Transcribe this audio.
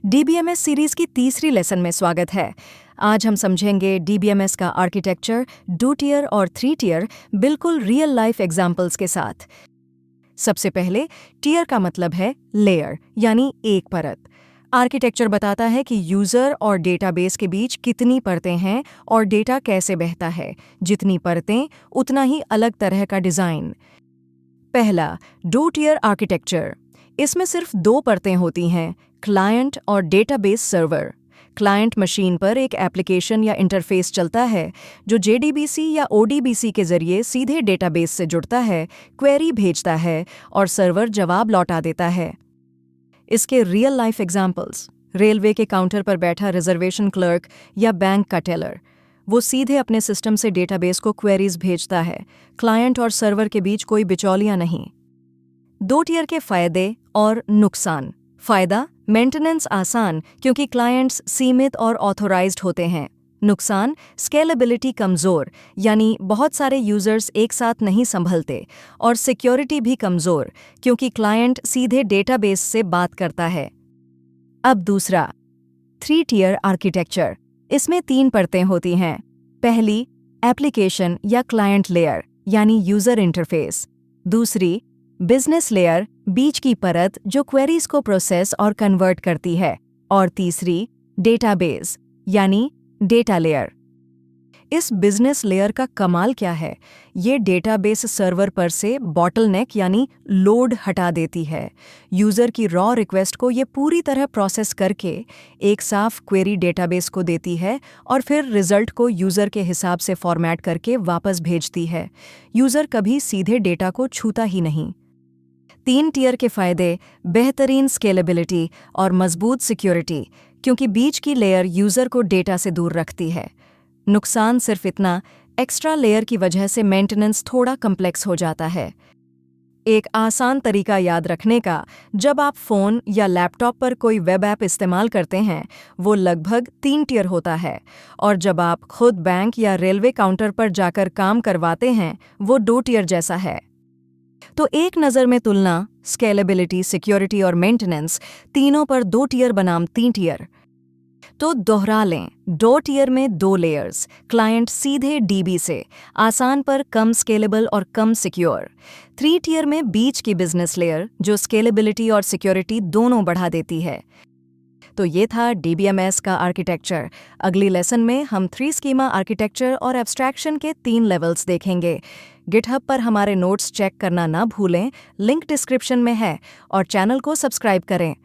DBMS series की तीसरी lesson में स्वागत है। आज हम समझेंगे डीबीएमएस का आर्किटेक्चर 2 टियर और 3 टियर बिल्कुल रियल लाइफ एग्जाम्पल्स के साथ। सबसे पहले टियर का मतलब है लेयर यानी एक परत। आर्किटेक्चर बताता है कि यूजर और डेटाबेस के बीच कितनी परतें हैं और डेटा कैसे बहता है। जितनी परतें उतना ही अलग तरह का डिजाइन। पहला 2 टियर आर्किटेक्चर। इसमें सिर्फ 2 परतें होती हैं, क्लाइंट और डेटाबेस सर्वर। क्लाइंट मशीन पर एक एप्लीकेशन या इंटरफेस चलता है जो जेडीबीसी या ओडीबीसी के जरिए सीधे डेटाबेस से जुड़ता है, क्वेरी भेजता है और सर्वर जवाब लौटा देता है। इसके रियल लाइफ एग्जाम्पल्स: रेलवे के काउंटर पर बैठा रिजर्वेशन क्लर्क या बैंक का टेलर, वो सीधे अपने सिस्टम से डेटाबेस को क्वेरीज भेजता है। क्लाइंट और सर्वर के बीच कोई बिचौलियां नहीं। 2 टियर के फायदे और नुकसान। फायदा: मेंटेनेंस आसान क्योंकि क्लाइंट्स सीमित और ऑथोराइज्ड होते हैं। नुकसान: स्केलेबिलिटी कमज़ोर यानी बहुत सारे यूजर्स एक साथ नहीं संभलते, और सिक्योरिटी भी कमज़ोर क्योंकि क्लाइंट सीधे डेटाबेस से बात करता है। अब दूसरा 3 टियर आर्किटेक्चर। इसमें 3 परतें होती हैं। पहली एप्लीकेशन या क्लाइंट लेयर यानी यूजर इंटरफेस। दूसरी बिजनेस लेयर, बीच की परत जो क्वेरीज को प्रोसेस और कन्वर्ट करती है। और तीसरी डेटाबेस यानी डेटा लेयर। इस बिजनेस लेयर का कमाल क्या है? ये डेटाबेस सर्वर पर से बॉटलनेक यानी लोड हटा देती है। यूजर की रॉ रिक्वेस्ट को ये पूरी तरह प्रोसेस करके एक साफ क्वेरी डेटाबेस को देती है और फिर रिजल्ट को यूजर के हिसाब से फॉर्मेट करके वापस भेजती है। यूजर कभी सीधे डेटा को छूता ही नहीं। 3 टियर के फायदे: बेहतरीन स्केलेबिलिटी और मजबूत सिक्योरिटी क्योंकि बीच की लेयर यूजर को डेटा से दूर रखती है। नुकसान सिर्फ इतना, एक्स्ट्रा लेयर की वजह से मेंटेनेंस थोड़ा कम्प्लेक्स हो जाता है। एक आसान तरीका याद रखने का: जब आप फ़ोन या लैपटॉप पर कोई वेब ऐप इस्तेमाल करते हैं वो लगभग 3 टियर होता है, और जब आप खुद बैंक या रेलवे काउंटर पर जाकर काम करवाते हैं वो 2 टियर जैसा है। तो एक नज़र में तुलना: स्केलेबिलिटी, सिक्योरिटी और मेंटेनेंस, तीनों पर 2 टियर बनाम 3 टियर। तो दोहरा लें: 2 टियर में 2 लेयर्स, क्लाइंट सीधे डीबी से, आसान पर कम स्केलेबल और कम सिक्योर। 3 टियर में बीच की बिजनेस लेयर जो स्केलेबिलिटी और सिक्योरिटी दोनों बढ़ा देती है। तो ये था डीबीएमएस का आर्किटेक्चर। अगली लेसन में हम 3 स्कीमा आर्किटेक्चर और एब्स्ट्रैक्शन के 3 लेवल्स देखेंगे। गिटहब पर हमारे नोट्स चेक करना ना भूलें, लिंक डिस्क्रिप्शन में है, और चैनल को सब्सक्राइब करें।